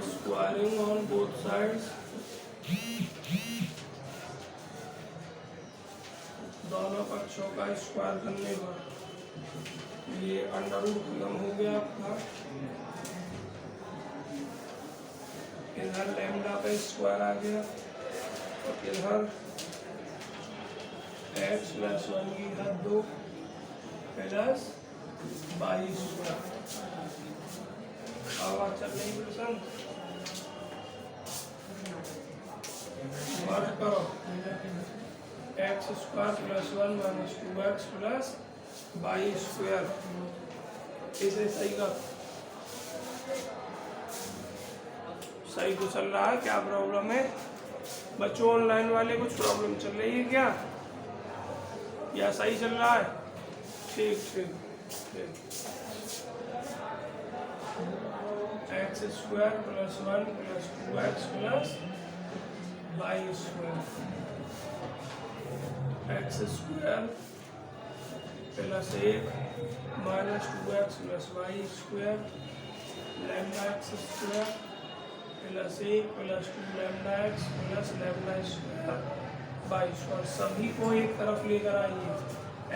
Squaring on both sides, दोनों पक्षों का स्क्वायर करने पर ये अंडर रूट खत्म हो गया आपका। इधर लैम्डा का स्क्वायर आ गया और इधर x प्लस 1 की घात 2 प्लस 22 स्क्वायर। आवाज चल रही प्रश्न वर्क करो। X square plus 1 minus 2x plus 22 square. इसे सही कर, सही तो चल रहा है। क्या प्रॉब्लम है बच्चों? ऑनलाइन वाले कुछ प्रॉब्लम चल रही है क्या, या सही चल रहा है? ठीक ठीक ठीक। X square plus 1 plus 2x plus 22 square. X square plus 1 minus 2x plus 22 square lambda x square plus 1 plus 2 lambda x plus lambda square 22। और सभी को एक तरफ लेकर आइए।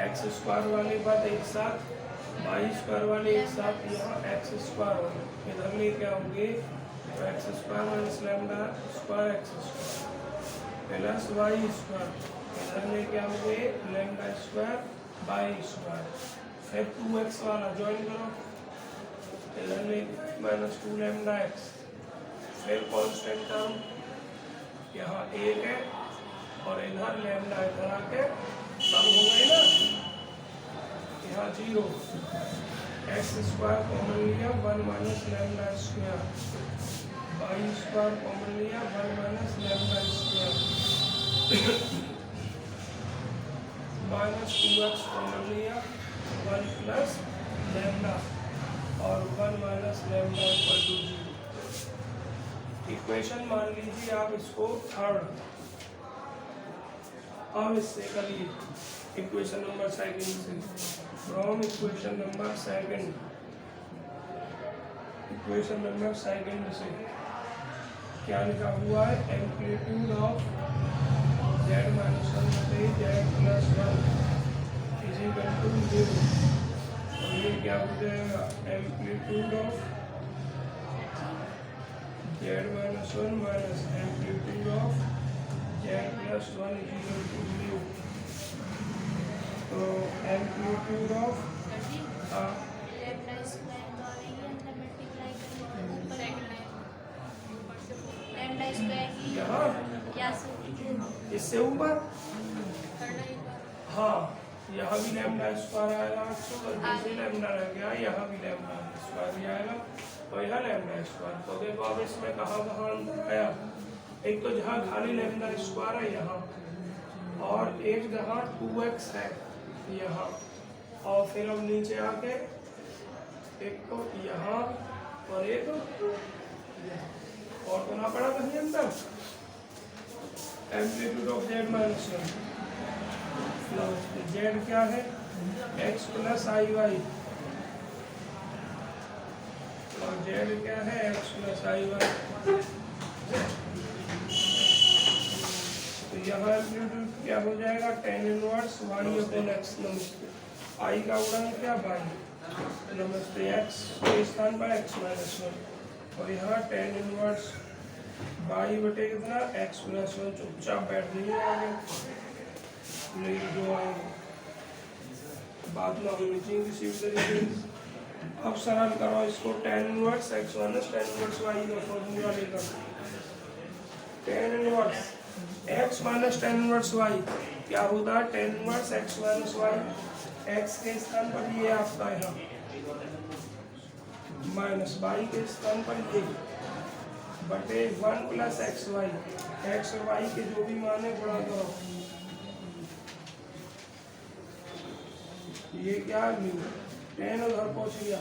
एक्स स्क्वायर वाले बात एक साथ, 22 स्क्वायर वाले एक साथ, यहाँ एक्स स्क्वायर वाले इधर लेके आओगे तो x square minus lambda square x square plus 22 square, इधर लेके आओगे लैम्डा स्क्वायर 22 स्क्वायर। फिर 2x वाला ज्वाइन करो, इधर लेके माइनस 2 लैम्डा एक्स, फिर कॉन्स्टेंट टर्म यहाँ 1 है और इधर लैम्डा इधर आके कम हो गई ना, यहाँ 0। एक्स स्क्वायर कॉमन लिया 1 minus lambda square, 22 square common लिया 1 minus lambda square, minus 2x common लिया 1 प्लस लैम्डा और 1 minus lambda equal to 0। Equation मान लीजिए आप इसको थर्ड। अब इससे करिए इक्वेशन नंबर सेकंड से, from equation number second, equation number second से क्या लिखा हुआ है? एम्पलीट्यूड ऑफ z माइनस 1 बटे z plus 1 is equal to 0। और ये क्या हो जाएगा? Amplitude of z minus 1 minus amplitude of z plus 1 is equal to 0। तो एम्पलीट्यूड ऑफ यहाँ इससे ऊपर, हाँ यहाँ भी लैम्डा स्क्वायर आएगा, जैसे लैम्डा रह गया यहाँ भी लैम्डा स्क्वायर भी आएगा और यहाँ लैम्डा स्क्वायर। तो देखो अब इसमें कहाँ कहाँ अंतर आया? एक तो जहाँ खाली लैम्डा स्क्वायर है यहाँ, और एक जहाँ 2x है यहाँ, और फिर हम नीचे आके एक तो यहाँ और एक और तो ना पड़ा कहीं अंदर। Amplitude of z minus 1, z क्या है? x प्लस आई वाई, और z क्या है? x प्लस आई वाई। तो यहाँ एम्पलीट्यूड क्या हो जाएगा? tan inverse y upon x। नमस्ते, आई का गुणन क्या? y। नमस्ते, x के स्थान पर x माइनस 1 और यहाँ tan इनवर्स y बटे कितना? x plus 1। चुपचाप बैठ जाइए आगे, नहीं जो आएंगे बात ना होनी चाहिए किसी भी तरीके से। अब सरल करो इसको, tan inverse x minus tan inverse y का फॉर्मूला लेकर tan inverse x minus tan inverse y क्या होता है? tan inverse x minus y, x के स्थान पर ये आपका यहाँ माइनस y के स्थान पर ये बटे 1 प्लस एक्स वाई, एक्स और वाई के जो भी मान है गुणा करो। ये क्या न्यू टेन उधर पहुँच गया,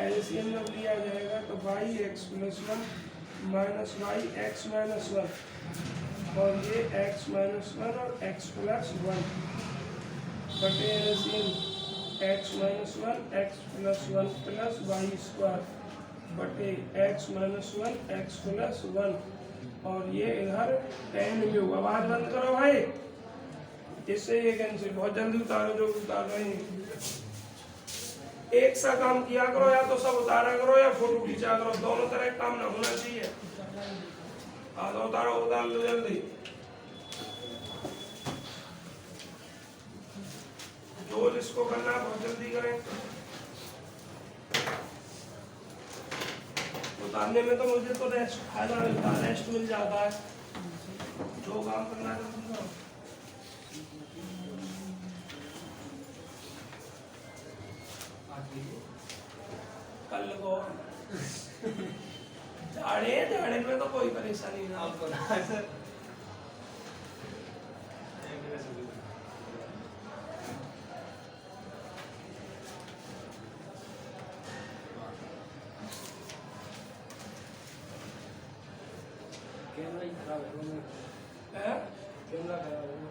एलसीएम जब लिया जाएगा तो y x plus 1 minus y x minus 1 और ये एक्स माइनस 1 और एक्स प्लस 1 बटे LCM x minus 1 x plus 1 plus y square बटे x माइनस 1 x प्लस 1 और ये इधर tan म्यू। आवाज बंद करो भाई, इससे ये कैंसिल। बहुत जल्दी उतारो जो उतार रहे हैं। एक सा काम किया करो, या तो सब उतारा करो या फोटो खींचा करो, दोनों तरह काम ना होना चाहिए। आधा उतारो, उतार लो जल्दी। जो जिसको करना है बहुत जल्दी करें। उतारने में तो मुझे तो रेस्ट फायदा मिलता है, रेस्ट मिल जाता है। जो काम करना है तो करो। कल को झाड़े में तो कोई परेशानी ना आपको ना सर।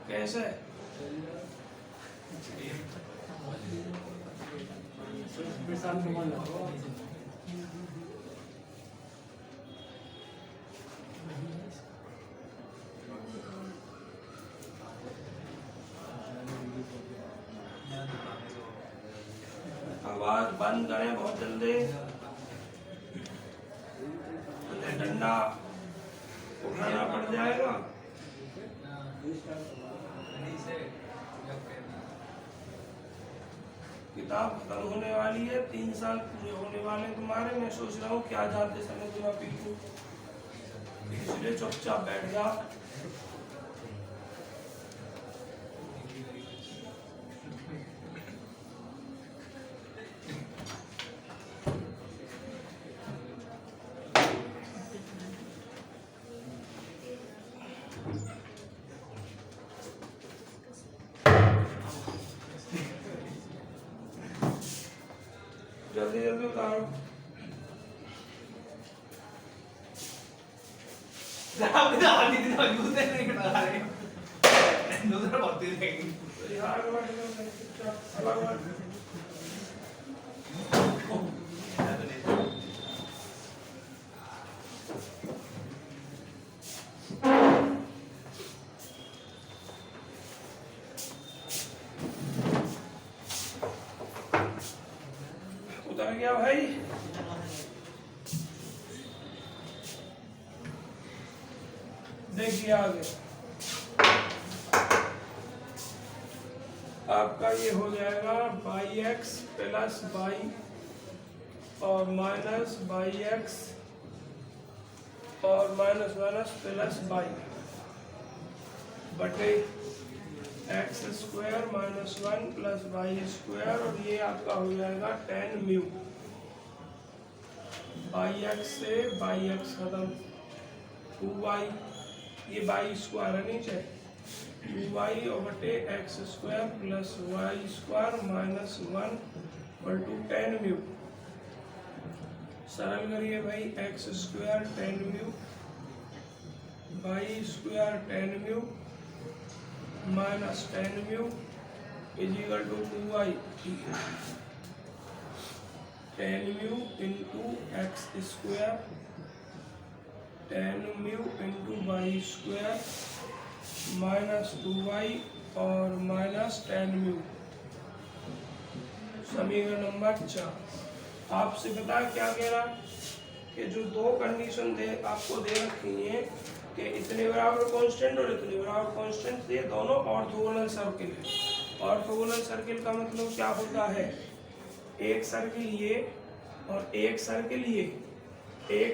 कैसे आवाज बंद करें बहुत जल्दी। डंडा उठाना पड़ जाएगा। किताब खत्म होने वाली है, 3 साल पूरे होने वाले तुम्हारे। मैं सोच रहा हूँ क्या जाते समय तुम्हारा पीछू, इसलिए चुपचाप बैठ जा। जल्दी जल्दी उतारो। उतर गया भाई। देखिए आगे आपका ये हो जाएगा बाई एक्स प्लस बाई और माइनस बाई एक्स और माइनस माइनस प्लस बाई बटे x square minus 1 plus y square और ये आपका हो जाएगा tan म्यू। बाई एक्स से बाई एक्स खत्म, 2y, ये बाई स्क्वायर है नीचे, 2y और बटे x square plus y square minus 1 और 2 tan म्यू। सरल करिए भाई, x square tan mu by square tan mu minus tan mu is equal to 2y tan mu into x square tan mu into y square minus 2y और minus tan mu. समीकरण नंबर 4। आपसे पता क्या कह रहा कि जो दो कंडीशन दे आपको दे रखी है कि इतने बराबर कांस्टेंट और इतने बराबर कांस्टेंट, ये दोनों ऑर्थोगोनल सर्किल है। ऑर्थोगोनल सर्किल का मतलब क्या होता है, एक सर्किल ये और एक सर्किल ये, एक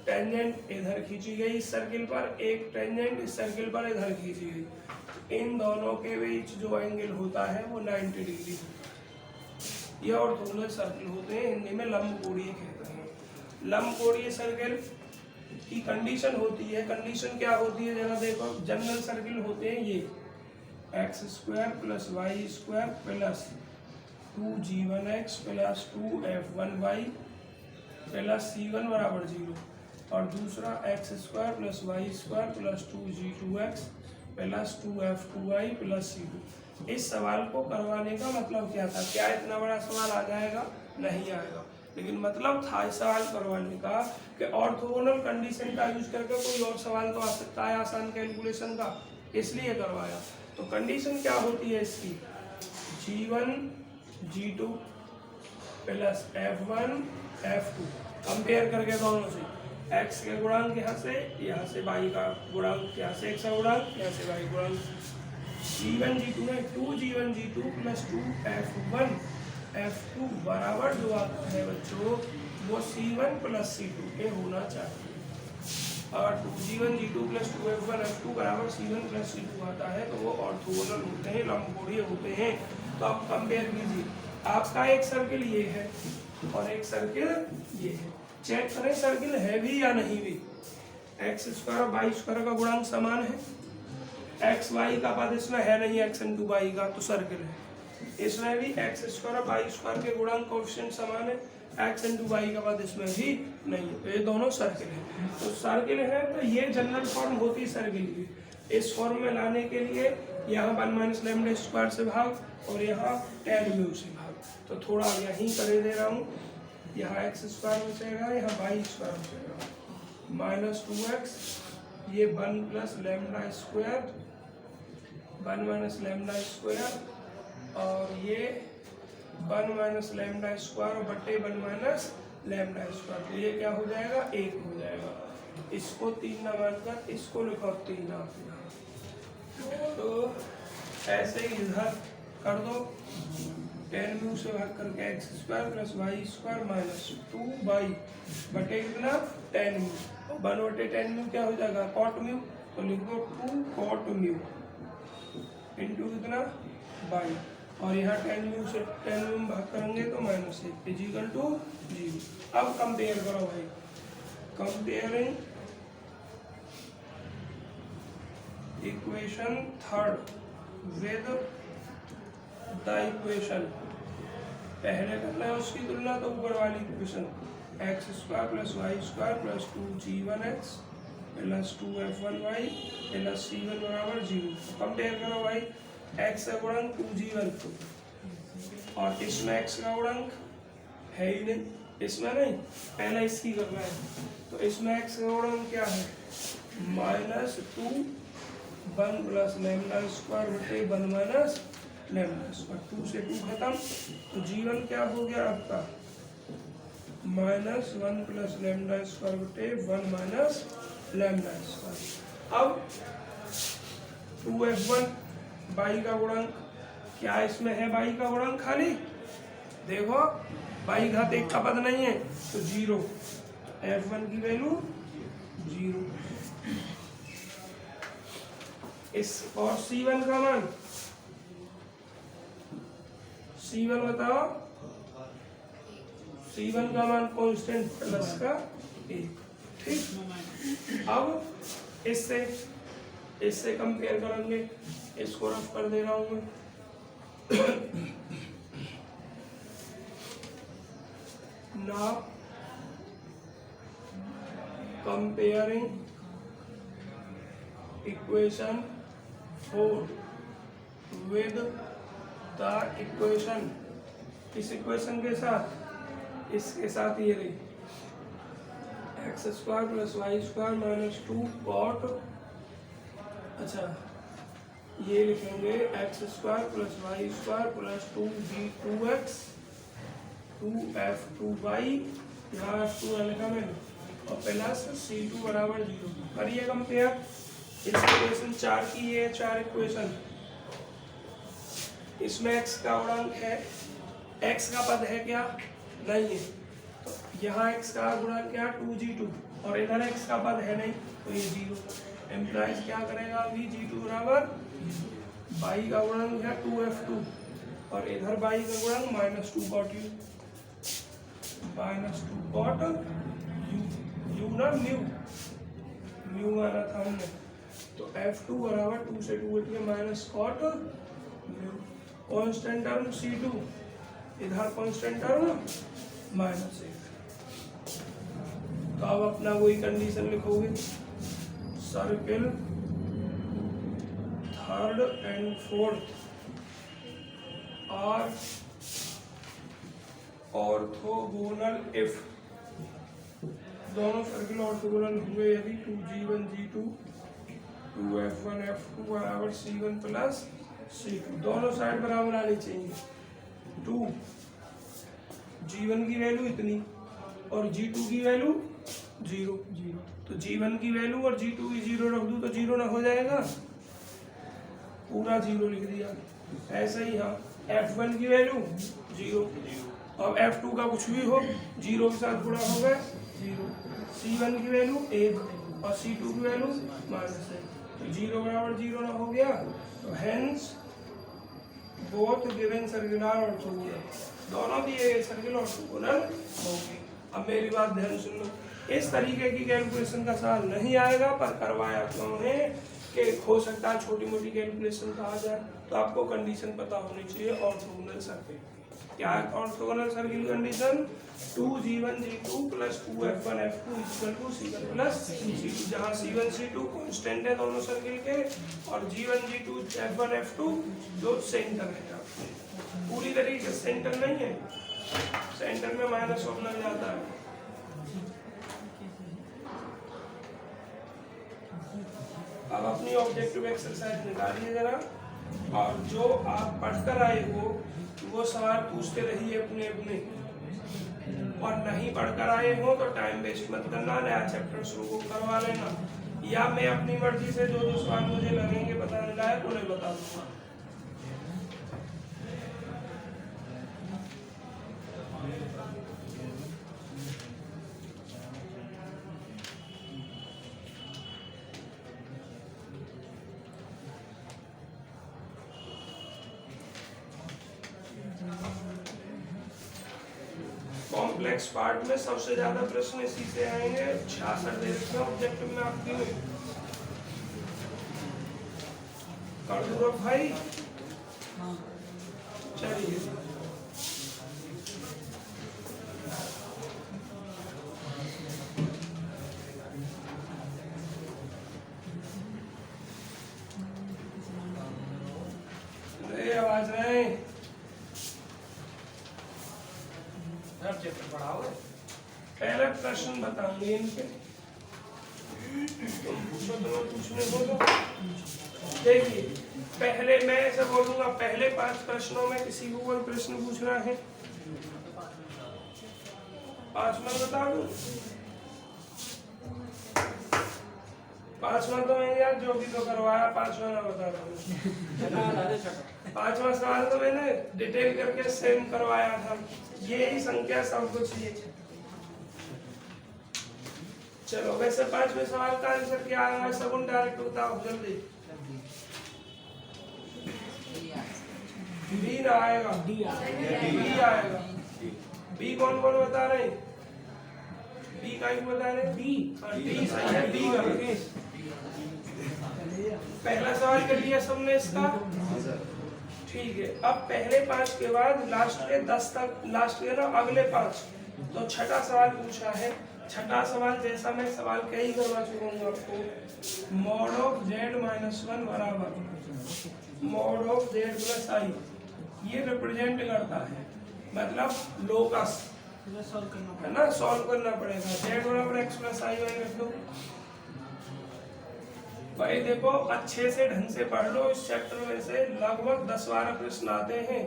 टेंजेंट इधर खींची गई इस सर्किल पर, एक टेंजेंट इस सर्किल पर इधर खींची गई, इन दोनों के बीच जो एंगल होता है वो 90 डिग्री। ये ऑर्थोगोनल सर्किल होते हैं, हिंदी में लंबकोणीय कहते हैं। लंबकोणीय सर्किल की कंडीशन होती है, कंडीशन क्या होती है जरा देखो। जनरल सर्किल होते हैं ये x square plus y square plus 2g1x plus 2f1y plus c1 बराबर 0, और दूसरा x square plus y square plus 2g2x plus 2f2y plus c2। इस सवाल को करवाने का मतलब क्या था, क्या इतना बड़ा सवाल आ जाएगा? नहीं आएगा, लेकिन मतलब था इस सवाल करवाने का कि ऑर्थोगोनल कंडीशन का यूज करके कोई और सवाल तो आ सकता है आसान कैलकुलेशन का, इसलिए करवाया। तो कंडीशन क्या होती है इसकी, G1 G2 plus F1 F2, compare करके दोनों से, x के गुणांक यहाँ से y का गुणांक, यहाँ से x का गुणांक, यहाँ से y गुणांक। G1 G2 है 2G1 G2 plus 2F1 F2 बराबर जो आता है बच्चों वो C1 प्लस C2 के होना चाहिए। और 2G1 G2 plus 2F1 F2 बराबर C1 प्लस C2 आता है तो वो ऑर्थोगोनल होते हैं, लंबकोणीय होते हैं। तो आप कंपेयर कीजिए, आपका एक सर्किल ये है और एक सर्किल ये है, चेक करें सर्किल है भी या नहीं भी। एक्स स्क्वायर और वाई स्क्वायर का गुणांक समान है, एक्स वाई का पद इसमें है नहीं, एक्स इंटू वाई का, तो सर्किल है। इसमें भी एक्स स्क्वायर और वाई स्क्वायर के गुणांक कोएफिशिएंट समान है, एक्स इंटू वाई का पद इसमें भी नहीं है, तो ये दोनों सर्किल है। तो सर्किल है तो ये जनरल फॉर्म होती है सर्किल की। इस फॉर्म में लाने के लिए यहाँ 1 माइनस लैम्डा स्क्वायर से भाग और यहाँ tan म्यू से भाग, तो थोड़ा यहीं करे दे रहा हूँ, यहाँ एक्स स्क्वायर बचेगा, यहाँ वाई स्क्वायर बचेगा, माइनस 2x, ये 1 plus lambda square, 1 minus lambda square, और ये 1 माइनस लैम्डा स्क्वायर बटे 1 माइनस लैम्डा स्क्वायर, तो ये क्या हो जाएगा, 1 हो जाएगा। इसको 3 ना मानकर इसको लिखो 3 आप यहाँ, तो ऐसे ही इधर कर दो, tan म्यू से भाग करके x square plus y square minus 2y बटे कितना tan म्यू, 1 बटे tan म्यू क्या हो जाएगा cot म्यू, तो लिख दो 2 cot म्यू इंटू कितना y, और यहाँ tan म्यू से tan म्यू भाग करेंगे तो माइनस 1 इजिकल टू 0। अब कंपेयर करो भाई, comparing equation third with the equation, पहले करना है उसकी तुलना तो ऊपर वाली equation, x square plus y square plus 2G1x plus 2F1y plus C1 बराबर 0। कंपेयर करो भाई, x का गुणांक 2G1 और इसमें x का गुणांक है ही नहीं, इसमें नहीं, पहला इसकी करना है, तो इसमें x का गुणांक क्या है, माइनस 2 1 प्लस लैम्डा स्क्वायर बटे 1 माइनस लैम्डा स्क्वायर, 2 से 2 खत्म, तो G1 क्या हो गया आपका माइनस 1 प्लस लैम्डा स्क्वायर बटे 1 माइनस लैम्डा स्क्वायर। अब 2F1 बाई का गुणांक, क्या इसमें है बाई का गुणांक खाली, देखो बाई घात 1 का पद नहीं है तो 0, F1 की वैल्यू 0। इस और C1 का मान, C1 बताओ, C1 का मान कांस्टेंट प्लस का 1, ठीक। अब इससे कंपेयर करेंगे, इसको रफ कर दे रहा हूं मैं, now comparing equation 4 with the equation, इस इक्वेशन के साथ, इसके साथ ये रही x square plus y square minus 2 cot, अच्छा ये लिखेंगे x square plus y square plus 2b2x 2f2y, यहाँ f2 लिखा मैंने, और प्लस c2 बराबर 0। करिए कंपेयर, इस इक्वेशन 4 की ये 4 इक्वेशन, इसमें x का गुणांक है, x का पद है क्या, नहीं है, तो यहाँ x का गुणांक क्या 2G2 और इधर x का पद है नहीं तो ये 0, एम्प्लाइज क्या करेगा G2 बराबर, y का गुणांक है 2F2 और इधर y का गुणांक minus 2 cot u, minus 2 cot u ना म्यू माना था हमने, तो F2 बराबर 2 से 2 हट के minus cot mu, constant term C2, इधर कांस्टेंट टर्म माइनस 1। तो अब अपना वही कंडीशन लिखोगे, circle third and fourth are orthogonal if दोनों सर्किल ऑर्थोगोनल हुए यदि 2G1 G2 2F1 F2 बराबर C1 प्लस C2, दोनों साइड बराबर आनी चाहिए। 2G1 की वैल्यू इतनी और G2 की वैल्यू 0, तो G1 की वैल्यू और G2 की 0 रख दूँ तो 0 ना हो जाएगा, पूरा 0 लिख दिया। ऐसे ही हाँ F1 की वैल्यू 0, अब F2 का कुछ भी हो 0 के साथ गुणा हो गया 0, C1 की वैल्यू 1 और C2 की वैल्यू -1, तो 0 बराबर 0 ना हो गया, तो hence both given circle are orthogonal, दोनों दिए गए सर्किल ऑर्थोगोनल होंगे। अब मेरी बात ध्यान सुन लो, इस तरीके की कैलकुलेशन का सवाल नहीं आएगा, पर करवाया क्यों है कि हो सकता है छोटी मोटी कैलकुलेशन का आ जाए, तो आपको कंडीशन पता होनी चाहिए ऑर्थोगोनल सर्किल। क्या है orthogonal circle condition? 2G1 G2 plus 2F1 F2 equal to C1 plus C2, जहाँ C1 C2 कांस्टेंट है दोनों सर्किल के और G1 G2 F1 F2 जो सेंटर है, पूरी तरीके से सेंटर नहीं है, सेंटर में माइनस ऑफ लग जाता है। अब अपनी ऑब्जेक्टिव एक्सरसाइज निकालिए जरा, और जो आप पढ़कर आए हो वो सवाल पूछते रहिए अपने अपने, और नहीं पढ़कर आए हो तो टाइम वेस्ट मत करना, नया चैप्टर शुरू करवा लेना, या मैं अपनी मर्जी से जो सवाल मुझे लगेंगे बताने लायक उन्हें बता दूंगा। कॉम्प्लेक्स पार्ट में सबसे ज्यादा प्रश्न इसी से आएंगे, 66 दे रखे हैं ऑब्जेक्टिव में आपकी में। कर दो भाई, चलिए आवाज नहीं पहला प्रश्न बताऊंगी इनके, तुम पूछो तो मैं पूछने को तो देखिए, पहले मैं ऐसा बोलूंगा, पहले 5 प्रश्नों में किसी को कोई प्रश्न पूछना है 5 में बता दूं, 5वां तो मैंने यार जो भी तो करवाया 5वां ना बता दूं, 5वां सवाल तो मैंने डिटेल करके सेम करवाया था, ये ही संख्या सब कुछ ये। चलो वैसे 5वें सवाल का आंसर क्या आएगा, सब डायरेक्ट बताओ जल्दी। बी ना आएगा, डी आएगा। बी कौन कौन बता रहे हैं? बी का ही बता रहे हैं, डी सही है, बी का। पहला सवाल कर लिया सबने इसका, ठीक है। अब पहले 5 के बाद लास्ट के 10 तक, लास्ट के ना अगले 5, तो छठा सवाल पूछा है। छठा सवाल जैसा मैं सवाल कई करवा चुका हूँ आपको, मॉड ऑफ z माइनस 1 बराबर मॉड ऑफ z प्लस आई, ये रिप्रेजेंट करता है, मतलब लोकस है ना, सॉल्व करना पड़ेगा। z बराबर x प्लस आई वाई रख दो भाई। देखो अच्छे से ढंग से पढ़ लो, इस चैप्टर में से लगभग 10-12 प्रश्न आते हैं।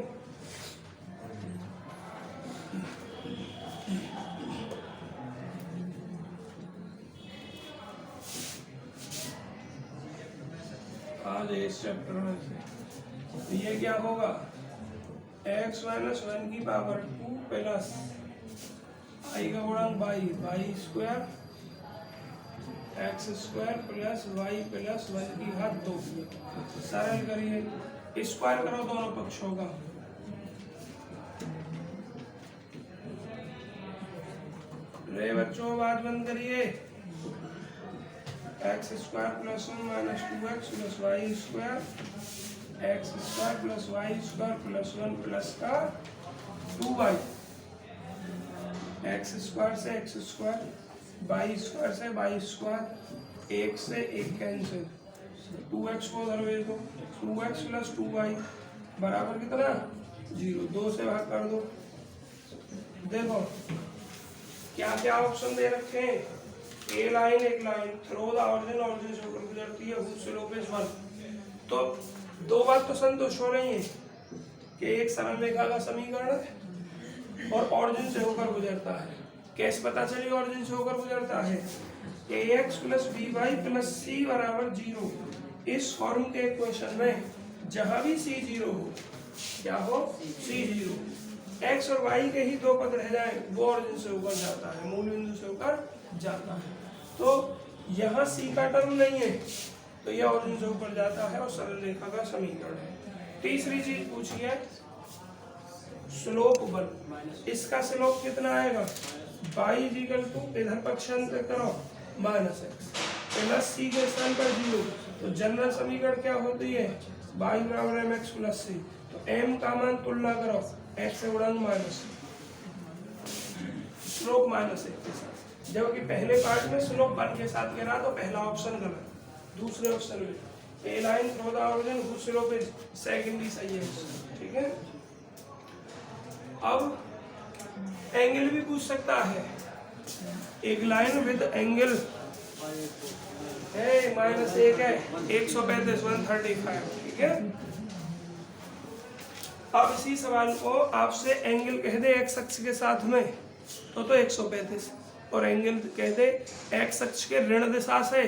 आज इस चैप्टर में से ये क्या होगा, x माइनस 1 की पावर 2 प्लस आई का गुणक y square x square plus y plus 1 की घात 2। सरल करिए, स्क्वायर करो दोनों पक्षों का, रे बच्चों बात बंद करिए। X square plus 1 minus 2x plus y square x square plus y square plus 1 plus का 2y, एक्स स्क्वायर से एक्स स्क्वायर, वाई स्क्वायर से वाई स्क्वायर, एक से एक कैंसिल, 2x को उधर भेज दो, 2x प्लस 2y बराबर कितना 0, 2 से भाग कर दो, देखो क्या क्या ऑप्शन दे रखे हैं, ए लाइन एक line, through the origin, origin से होकर गुजरती है, हुक स्लोप इज 1। तो दो बात तो संतुष्ट हो रही है कि एक सरल रेखा का समीकरण है और ऑरिजिन से होकर गुजरता है। कैसे पता चली ऑरिजिन से होकर गुजरता है? ax plus by plus c बराबर 0। इस फॉर्म के इक्वेशन में जहां भी c 0 हो, क्या हो, c 0, x और y के ही दो पद रह जाए, वो ऑरिजिन से होकर जाता है, मूल बिंदु से होकर जाता है। तो यहाँ c का टर्म नहीं है तो यह ऑरिजिन से होकर जाता है और सरल रेखा का समीकरण है। तीसरी चीज पूछी है स्लोप 1। इसका स्लोप कितना आएगा? y इक्वल टू, इधर पक्षांतर करो, माइनस एक्स प्लस सी के स्थान पर 0। तो जनरल समीकरण क्या होती है? y बराबर एम एक्स प्लस सी। तो m का मान तुलना करो, x से गुणा माइनस, स्लोप माइनस एक के साथ। जबकि पहले पार्ट में स्लोप 1 के साथ गिरा तो पहला ऑप्शन गलत। दूसरे ऑप्शन में a line through the origin whose slope is, secondly सही है, ठीक है। अब एंगल भी पूछ सकता है, एक लाइन विद एंगल है -1 है, 135 135, ठीक है। अब इसी सवाल को आपसे एंगल कह दे एक्स अक्ष के साथ में तो 135, और एंगल कह दे एक्स अक्ष के ऋण दिशा से,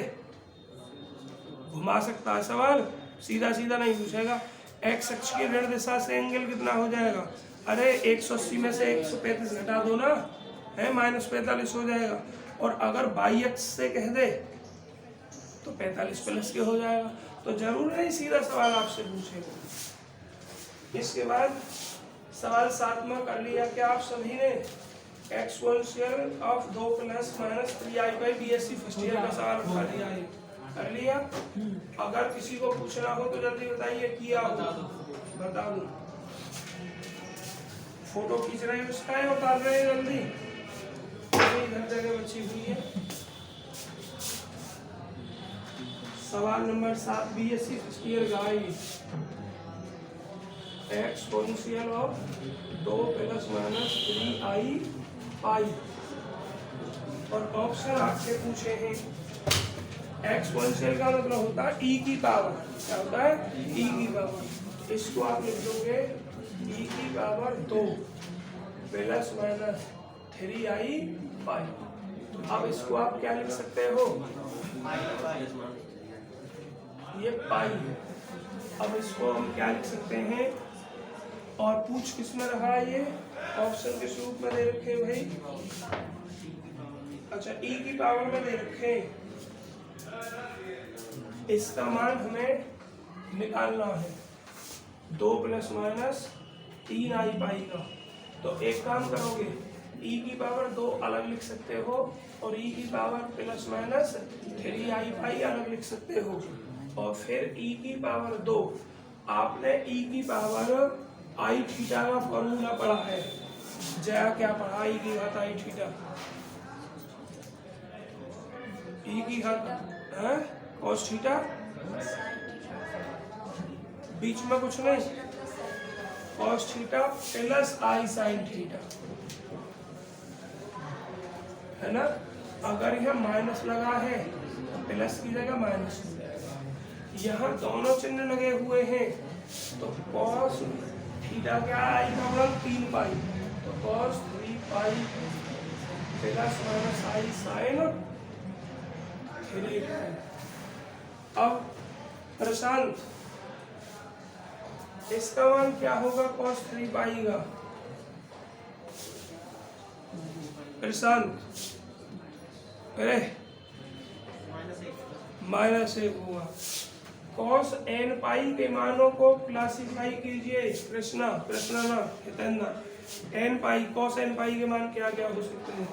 घुमा सकता है सवाल, सीधा सीधा नहीं पूछेगा। एक्स अक्ष की ऋण दिशा से एंगल कितना हो जाएगा? अरे 180 में से 135 घटा दो ना, है -45 हो जाएगा। और अगर बाई अक्ष से कह दे तो 45 प्लस के हो जाएगा। तो जरूर नहीं सीधा सवाल आपसे पूछेगा। इसके बाद सवाल 7वां कर लिया क्या आप सभी ने? Exponential of 2 + -3i BSc first year का सवाल उठा लिया है, कर लिया। अगर किसी को पूछना हो तो जल्दी बताइए, किया हो बता दो। फोटो खींच रहे हैं उसका है, उतार रहे हैं जल्दी, इधर जगह बची हुई है। सवाल number 7 BSc first year guide, exponential of 2 + -3i पाई, और ऑप्शन आपसे पूछे हैं। एक्सपोनेंशियल का मतलब होता है e की पावर, क्या होता है? e की पावर। इसको आप लिख दोगे e की पावर 2 + -3i पाई। अब इसको आप क्या लिख सकते हो? ये पाई है। अब इसको हम क्या लिख सकते हैं? और पूछ किस में रहा है? ये ऑप्शन के रूप में दे रखे भाई। अच्छा, e की पावर में दे रखे, इसका मान हमें निकालना है 2 ± 3i पाई का। तो एक काम करोगे, e की पावर 2 अलग लिख सकते हो और e की पावर ± 3i पाई अलग लिख सकते हो। और फिर e की पावर 2, आपने e की पावर आई थीटा का फॉर्मूला पढ़ा है। जया क्या पढ़ा? e की घात आई थीटा, e की घात है cos थीटा, बीच में कुछ नहीं, cos theta + i sin theta, है ना। अगर यह माइनस लगा है तो प्लस की जगह माइनस हो जाएगा। यहाँ दोनों चिन्ह लगे हुए हैं तो cos थीटा क्या आई का मतलब 3 पाई, तो cos 3 पाई + -i sin 3 पाई। अब प्रशांत, इसका मान क्या होगा cos 3 पाई का? प्रशांत, अरे -1 हुआ। cos n पाई के मानों को क्लासिफाई कीजिए। कृष्णा, कृष्णा ना, हितेंद्र, n पाई, cos n पाई के मान क्या क्या हो सकते हैं?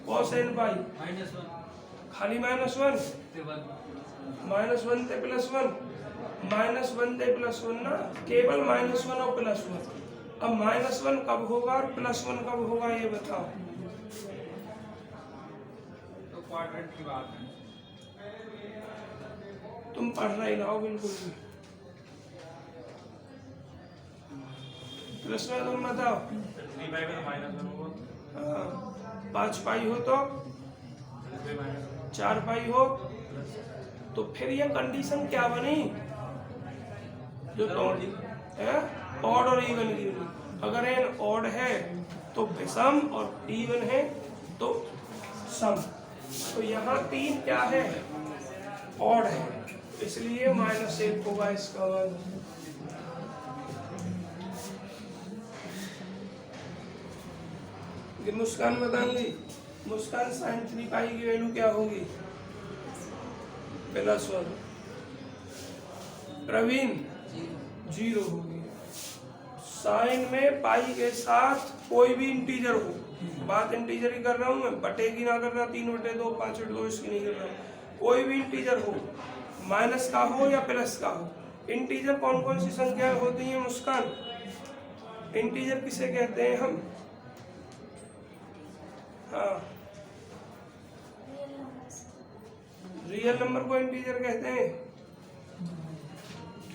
cos n पाई खाली -1, -1 ते +1, -1 ते +1 ना, केवल -1 और +1। अब -1 कब होगा और +1 कब होगा ये बताओ। तो क्वाड्रेंट की बात है, तुम पढ़ रहे ना हो बिल्कुल भी। कृष्णा तुम बताओ। 5 पाई हो तो 4 पाई हो, तो फिर ये कंडीशन क्या बनी जो ऑड और इवन की बनी। अगर एन ऑड है तो विषम और इवन है तो सम। तो यहाँ 3 क्या है, ऑड है, इसलिए -1 होगा इसका मान। मुस्कान बताएंगी, मुस्कान sin 3 पाई की वैल्यू क्या होगी, +1। प्रवीण 0 होगी। साइन में पाई के साथ कोई भी इंटीजर हो, बात इंटीजर की कर रहा हूँ मैं, बटे की ना कर रहा, 3/2 5/2 इसकी नहीं कर रहा, कोई भी इंटीजर हो, माइनस का हो या प्लस का हो। इंटीजर कौन कौन सी संख्या होती है मुस्कान, इंटीजर किसे कहते हैं हम, हाँ रियल नंबर को इंटीजर कहते हैं,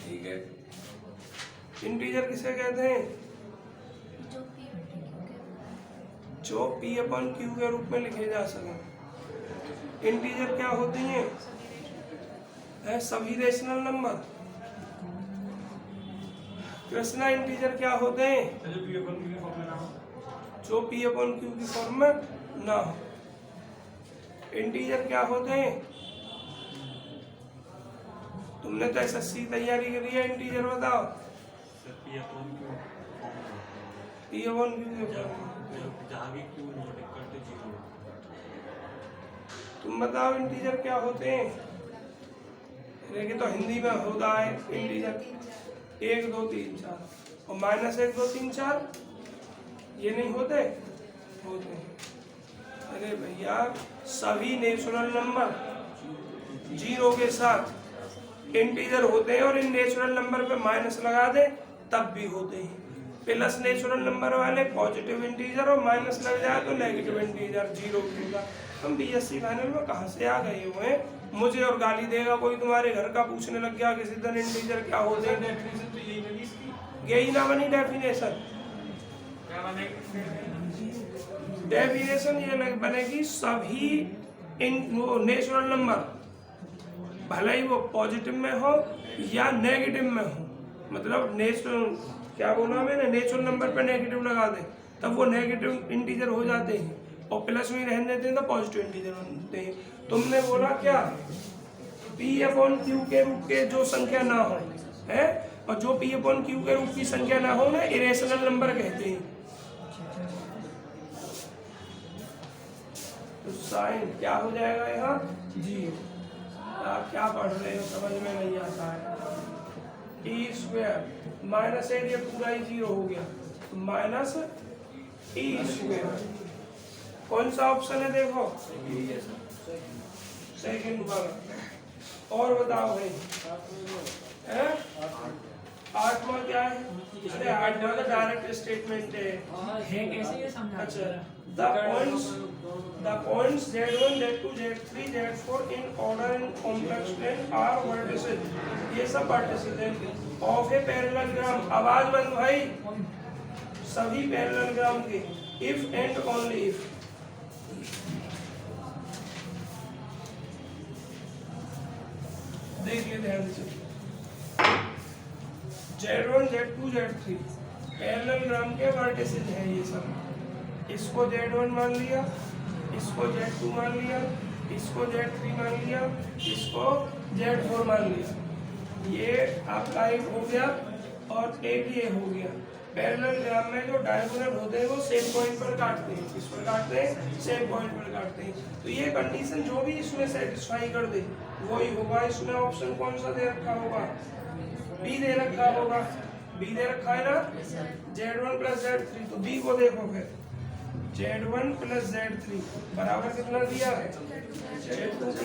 ठीक है। इंटीजर किसे कहते हैं, जो P/Q के रूप में लिखे जा सके। इंटीजर क्या होती हैं, है सभी रेशनल नंबर। कृष्णा इंटीजर क्या होते हैं, जो P/Q की फॉर्म में ना हो। इंटीजर क्या होते हैं, तुमने तो SSC की तैयारी करी है, इंटीजर बताओ। तुम बताओ इंटीजर क्या होते हैं, लेकिन तो हिंदी में होता है इंटीजर 1 2 3 4 और -1 2 3 4, ये नहीं होते, होते हैं। अरे भैया सभी नेचुरल नंबर 0 के साथ इंटीजर होते हैं, और इन नेचुरल नंबर पे माइनस लगा दे तब भी होते हैं। प्लस नेचुरल नंबर वाले पॉजिटिव इंटीजर, और माइनस लग जाए तो नेगेटिव इंटीजर 0 होगा। हम BSc फाइनल में कहाँ से आ गए हुए हैं, मुझे और गाली देगा कोई, तुम्हारे घर का पूछने लग गया किसी दिन इंटीजर क्या होते हैं। डेफिनेशन तो यही बनी इसकी, यही ना बनी डेफिनेशन, डेफिनेशन ये बनेगी सभी नेचुरल नंबर भले ही वो पॉजिटिव में हो या नेगेटिव में हो, मतलब नेचुरल क्या बोला मैंने, नेचुरल नंबर पे नेगेटिव लगा दे तब वो नेगेटिव इंटीजर हो जाते हैं, और प्लस में रहने देते हैं तो पॉजिटिव इंटीजर बनते हैं। तुमने बोला क्या, P/Q के रूप के जो संख्या ना हो है, और जो P/Q के रूप की संख्या ना हो ना इरेशनल नंबर कहते हैं। तो साइन क्या हो जाएगा यहाँ, 0। आप क्या पढ़ रहे हो समझ में नहीं आता है। E² माइनस है, ये पूरा ही 0 हो गया, तो -E²। कौन सा ऑप्शन है देखो, सेकंड वाला। और बताओ भाई, 8वां क्या है, अरे 8वां तो डायरेक्ट स्टेटमेंट है कैसे ये समझा। अच्छा, the points Z1 Z2 Z3 Z4 in order and complex plane are vertices, ये सब vertices हैं of a parallelogram। आवाज बंद भाई, सभी parallelogram के if and only if। देखिए ध्यान से, Z1 Z2 Z3 पैरेललोग्राम के वर्टिसेस हैं ये सब। इसको Z1 मान लिया, इसको Z2 मान लिया, इसको Z3 मान लिया, इसको Z4 मान लिया। ये आपका एक हो गया और एक ये हो गया। पैरेललोग्राम में जो डायगोनल होते हैं वो सेम पॉइंट पर काटते हैं, किस पर काटते हैं, सेम पॉइंट पर काटते हैं। तो ये कंडीशन जो भी इसमें सेटिस्फाई कर दे वही होगा। इसमें ऑप्शन कौन सा दे रखा होगा, बी दे रखा होगा, बी दे रखा है ना, Z1 + Z3। तो बी को देखो फिर, Z1 + Z3 बराबर कितना दिया है, Z2 +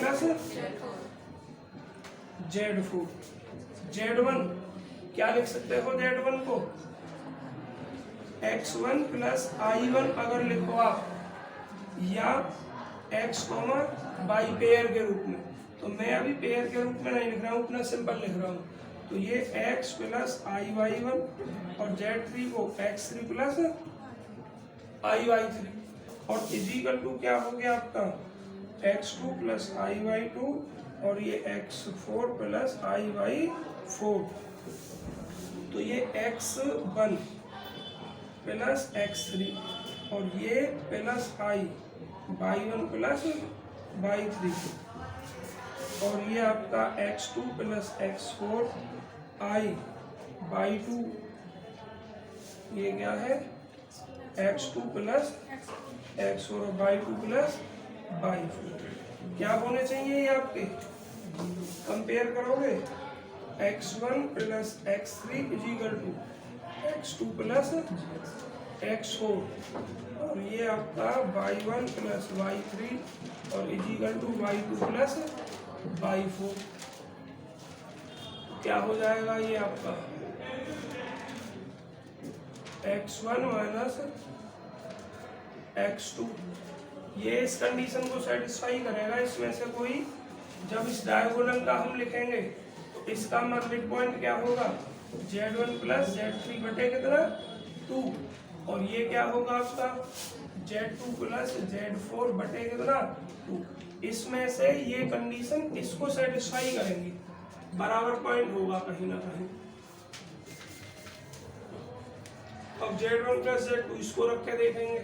Z4। Z1 क्या लिख सकते हो, Z1 को x1 + I1 अगर लिखो आप, या x, y पेयर के रूप में। तो मैं अभी पेयर के रूप में नहीं लिख रहा हूँ, उतना सिंपल लिख रहा हूँ। तो ये x + I y1 और Z3 को x3 + i/3 और इजिकल टू क्या हो गया आपका x2 प्लस i/2 और ये x4 प्लस i/4। तो ये x1 प्लस x3 और ये प्लस y1 प्लस y3 और ये आपका x2 प्लस x4 i/2 ये क्या है x2 प्लस x4 और y2 प्लस y4 क्या होने चाहिए ये आपके कंपेयर करोगे x1 plus x3 is equal to x2 plus x4 और ये आपका y1 प्लस y3 और is equal to y2 plus y4 क्या हो जाएगा ये आपका x1 माइनस x2 ये इस कंडीशन को सेटिस्फाई करेगा। इसमें से कोई जब इस डायगोनल का हम लिखेंगे तो इसका मिड पॉइंट क्या होगा z1 प्लस z3 बटे कितना 2 और ये क्या होगा आपका z2 प्लस z4 बटे कितना 2। इसमें से ये कंडीशन इसको सेटिस्फाई करेंगी, बराबर पॉइंट होगा कहीं ना कहीं। अब z1 प्लस z2 इसको रख के देखेंगे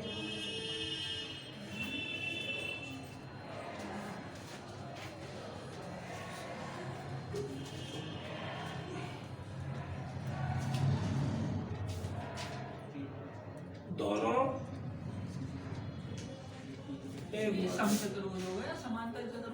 दोनों समचतुर्भुज हो गया, समांतर चतुर्भुज